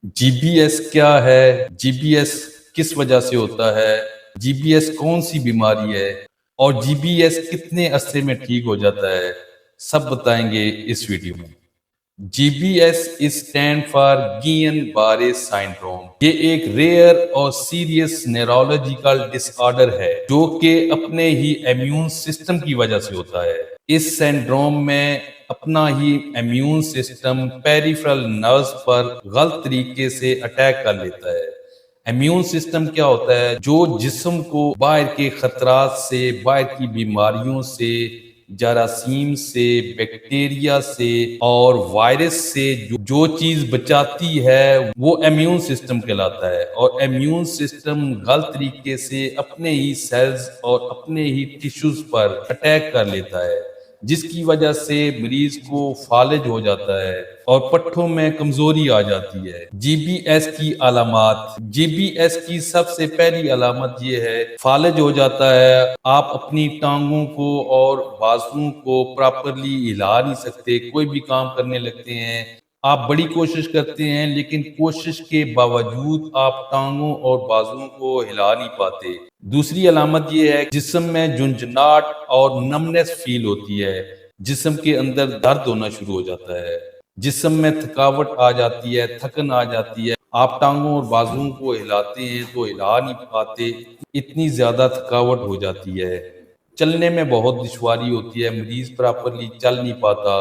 جی B S کیا ہے؟ G B S کس وجہ سے ہوتا ہے؟ جی بی ایس کون سی بیماری ہے اور جی بی ایس کتنے عرصے میں ٹھیک ہو جاتا ہے، سب بتائیں گے اس ویڈیو میں۔ G B S stand for Guillain Barre syndrome. یہ ایک ریئر اور سیریس نیورولوجیکل ڈس آرڈر ہے جو کہ اپنے ہی امیون سسٹم کی وجہ سے ہوتا ہے۔ اس سینڈروم میں اپنا ہی امیون سسٹم پیریفرل نروز پر غلط طریقے سے اٹیک کر لیتا ہے۔ امیون سسٹم کیا ہوتا ہے؟ جو جسم کو باہر کے خطرات سے، باہر کی بیماریوں سے، جراثیم سے، بیکٹیریا سے اور وائرس سے جو چیز بچاتی ہے وہ امیون سسٹم کہلاتا ہے۔ اور امیون سسٹم غلط طریقے سے اپنے ہی سیلز اور اپنے ہی ٹیشوز پر اٹیک کر لیتا ہے، جس کی وجہ سے مریض کو فالج ہو جاتا ہے اور پٹھوں میں کمزوری آ جاتی ہے۔ جی بی ایس کی علامات۔ جی بی ایس کی سب سے پہلی علامت یہ ہے، فالج ہو جاتا ہے، آپ اپنی ٹانگوں کو اور بازوؤں کو پراپرلی ہلا نہیں سکتے، کوئی بھی کام کرنے لگتے ہیں آپ بڑی کوشش کرتے ہیں لیکن کوشش کے باوجود آپ ٹانگوں اور بازوؤں کو ہلا نہیں پاتے۔ دوسری علامت یہ ہے، جسم میں جھنجھناہٹ اور نمنس فیل ہوتی ہے، جسم کے اندر درد ہونا شروع ہو جاتا ہے، جسم میں تھکاوٹ آ جاتی ہے، تھکن آ جاتی ہے، آپ ٹانگوں اور بازوؤں کو ہلاتے ہیں تو ہلا نہیں پاتے، اتنی زیادہ تھکاوٹ ہو جاتی ہے۔ چلنے میں بہت دشواری ہوتی ہے، مریض پراپرلی چل نہیں پاتا،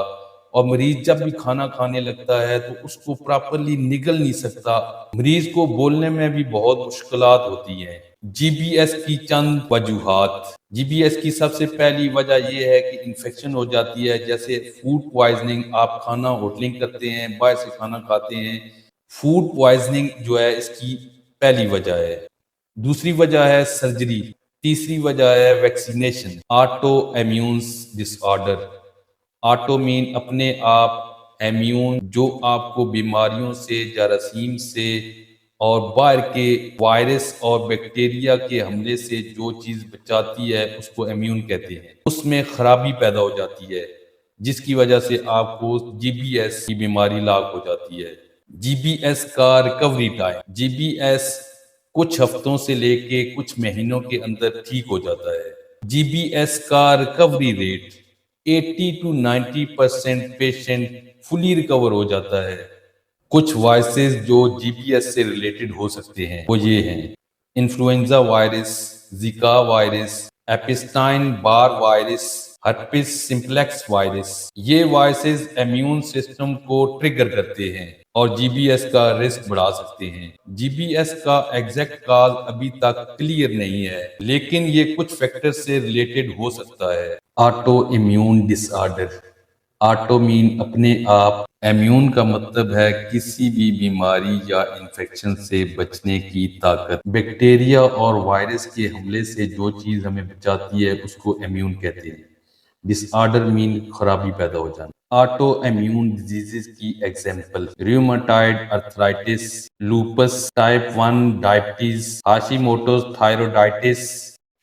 اور مریض جب بھی کھانا کھانے لگتا ہے تو اس کو پراپرلی نگل نہیں سکتا، مریض کو بولنے میں بھی بہت مشکلات ہوتی ہیں۔ جی بی ایس کی چند وجوہات۔ جی بی ایس کی سب سے پہلی وجہ یہ ہے کہ انفیکشن ہو جاتی ہے، جیسے فوڈ پوائزننگ، آپ کھانا ہوٹلنگ کرتے ہیں، باہر سے کھانا کھاتے ہیں، فوڈ پوائزننگ جو ہے اس کی پہلی وجہ ہے۔ دوسری وجہ ہے سرجری۔ تیسری وجہ ہے ویکسینیشن۔ آٹو امیون ڈس آرڈر۔ آٹو مین اپنے آپ، امیون جو آپ کو بیماریوں سے، جراثیم سے اور باہر کے وائرس اور بیکٹیریا کے حملے سے جو چیز بچاتی ہے اس کو امیون کہتے ہیں، اس میں خرابی پیدا ہو جاتی ہے، جس کی وجہ سے آپ کو جی بی ایس کی بیماری لاحق ہو جاتی ہے۔ جی بی ایس کا recovery time. G B S کچھ ہفتوں سے لے کے کچھ مہینوں کے اندر ٹھیک ہو جاتا ہے۔ جی بی ایس کا ریکوری ریٹ 80-90% پیشنٹ فلی ریکور ہو جاتا ہے۔ کچھ وائرسز جو جی بی ایس سے ریلیٹڈ ہو سکتے ہیں وہ یہ ہیں: influenza virus, Zika virus, Epstein بار وائرس، ہرپس سمپلیکس وائرس۔ یہ وائرسز امیون سسٹم کو ٹریگر کرتے ہیں اور جی بی ایس کا رسک بڑھا سکتے ہیں۔ جی بی ایس کا ایگزیکٹ کاز ابھی تک کلیئر نہیں ہے، لیکن یہ کچھ فیکٹر سے ریلیٹڈ ہو سکتا ہے۔ آٹو امیون ڈس آرڈر۔ آٹو مین اپنے آپ، امیون کا مطلب ہے کسی بھی بیماری یا انفیکشن سے بچنے کی طاقت۔ بیکٹیریا اور وائرس کے حملے سے جو چیز ہمیں بچاتی ہے اس کو امیون کہتے ہیں۔ ڈس آرڈر مین خرابی پیدا ہو جانا۔ آٹو امیون ڈیزیز کی example: rheumatoid arthritis, lupus, type 1 diabetes, Hashimoto's thyroiditis,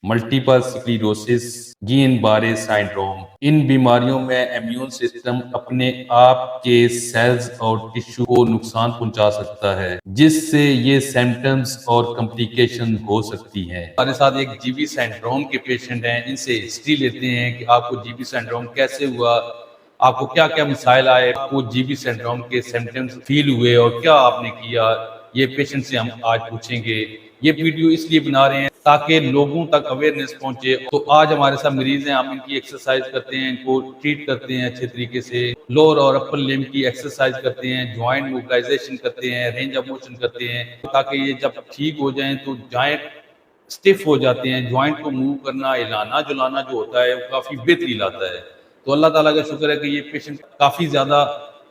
multiple sclerosis, Guillain Barre syndrome. ان بیماریوں میں امیون سسٹم اپنے آپ کے سیلز اور ٹشو کو نقصان پہنچا سکتا ہے، جس سے یہ سمپٹمز اور کمپلیکیشن ہو سکتی ہیں۔ ہمارے ساتھ ایک جی بی سینڈروم کے پیشنٹ ہیں، ان سے ہسٹری لیتے ہیں کہ آپ کو جی بی سینڈروم کیسے ہوا، آپ کو کیا کیا مسائل آئے، آپ کو جی بی سینڈروم کے سمپٹمز فیل ہوئے اور کیا آپ نے کیا، یہ پیشنٹ سے ہم آج پوچھیں گے۔ یہ ویڈیو اس لیے بنا رہے ہیں تاکہ لوگوں تک اویئرنس پہنچے۔ تو آج ہمارے ساتھ مریض ہیں، ہم ان کی ایکسرسائز کرتے ہیں، ان کو ٹریٹ کرتے ہیں اچھے طریقے سے، لور اور اپر لمب کی ایکسرسائز کرتے ہیں، جوائنٹ موبلائزیشن کرتے ہیں، رینج آف موشن کرتے ہیں، تاکہ یہ جب ٹھیک ہو جائیں تو جوائنٹ اسٹف ہو جاتے ہیں، جوائنٹ کو موو کرنا، ہلانا جلانا جو ہوتا ہے وہ کافی بہتری لاتا ہے۔ تو اللہ تعالیٰ کا شکر ہے کہ یہ پیشنٹ کافی زیادہ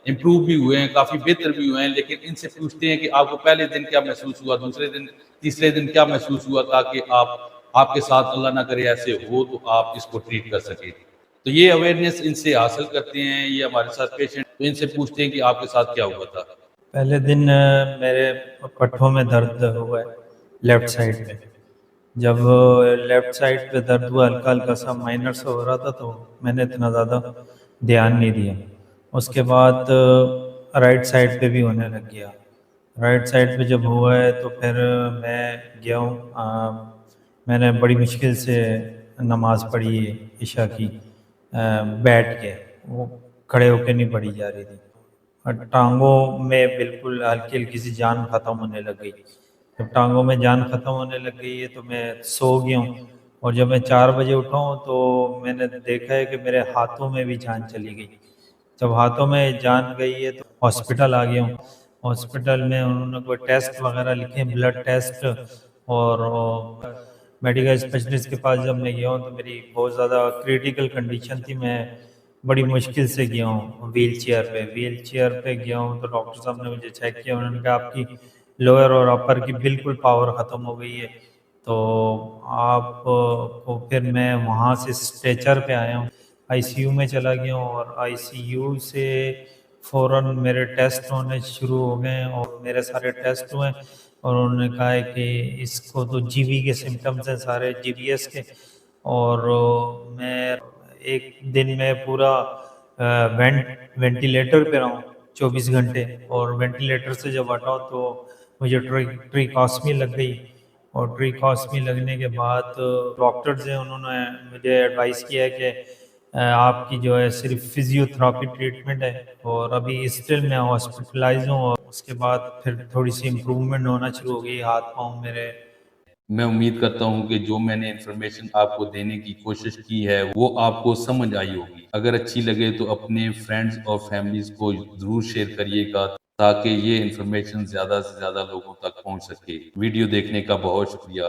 امپروو بھی ہوئے ہیں، کافی بہتر بھی ہوئے ہیں، لیکن ان سے پوچھتے ہیں کہ آپ کو پہلے دن کیا محسوس ہوا، دوسرے دن، تیسرے دن کیا محسوس ہوا، تاکہ آپ کے ساتھ اللہ نہ کرے ایسے ہو تو آپ اس کو ٹریٹ کر سکیں۔ تو یہ اویئرنیس ان سے حاصل کرتے ہیں، یہ ہمارے ساتھ پیشنٹ تو ان سے پوچھتے ہیں کہ آپ کے ساتھ کیا ہوا تھا۔ پہلے دن میرے پٹھوں میں درد ہوا ہے لیفٹ سائڈ پہ۔ جب لیفٹ سائڈ پہ درد ہوا، ہلکا ہلکا سا مائنر سا ہو رہا تھا، تو میں نے اتنا زیادہ دھیان نہیں دیا۔ اس کے بعد رائٹ سائڈ پہ بھی ہونے لگ گیا، رائٹ سائڈ پہ جب ہوا ہے تو پھر میں گیا ہوں، میں نے بڑی مشکل سے نماز پڑھی ہے عشاء کی، بیٹھ کے، وہ کھڑے ہو کے نہیں پڑھی جا رہی تھی، اور ٹانگوں میں بالکل ہلکی ہلکی سی جان ختم ہونے لگ گئی۔ جب ٹانگوں میں جان ختم ہونے لگ گئی ہے تو میں سو گیا ہوں، اور جب میں 4 بجے اٹھا ہوں تو میں نے دیکھا ہے کہ میرے ہاتھوں میں بھی جان چلی گئی۔ جب ہاتھوں میں جان گئی ہے تو ہاسپٹل آ گیا ہوں۔ ہاسپٹل میں انہوں نے کوئی ٹیسٹ وغیرہ لکھے، بلڈ ٹیسٹ، اور میڈیکل اسپیشلسٹ کے پاس جب میں گیا ہوں تو میری بہت زیادہ کریٹیکل کنڈیشن تھی، میں بڑی مشکل سے گیا ہوں ویل چیئر پہ گیا ہوں، تو ڈاکٹر صاحب نے مجھے چیک کیا، انہوں نے کہا آپ کی لوئر اور اپر کی بالکل پاور ختم ہو گئی ہے، تو آپ کو، پھر میں وہاں سے اسٹریچر پہ آیا ہوں، آئی سی یو میں چلا گیا ہوں، اور آئی سی یو سے فوراً میرے ٹیسٹ ہونے شروع ہو گئے ہیں، اور میرے سارے ٹیسٹ ہوئے، اور انہوں نے کہا ہے کہ اس کو تو جی بی کے سمٹمز ہیں سارے، جی بی ایس کے، اور میں ایک دن میں پورا وینٹیلیٹر پہ رہا ہوں 24 گھنٹے، اور وینٹیلیٹر سے جب ہٹاؤ تو مجھے ٹریکاسمی لگ گئی، اور ٹریکاسمی لگنے کے بعد ڈاکٹرز ہیں انہوں نے مجھے ایڈوائز کیا ہے کہ آپ کی جو ہے صرف فزیو تھراپی ٹریٹمنٹ ہے، اور ابھی اسٹل میں ہاسپٹلائز ہوں، اور اس کے بعد پھر تھوڑی سی امپروومنٹ ہونا شروع ہو گئی ہاتھ پاؤں میرے۔ میں امید کرتا ہوں کہ جو میں نے انفارمیشن آپ کو دینے کی کوشش کی ہے وہ آپ کو سمجھ آئی ہوگی۔ اگر اچھی لگے تو اپنے فرینڈز اور فیملیز کو ضرور شیئر کریے گا تاکہ یہ انفارمیشن زیادہ سے زیادہ لوگوں تک پہنچ سکے۔ ویڈیو دیکھنے کا بہت شکریہ۔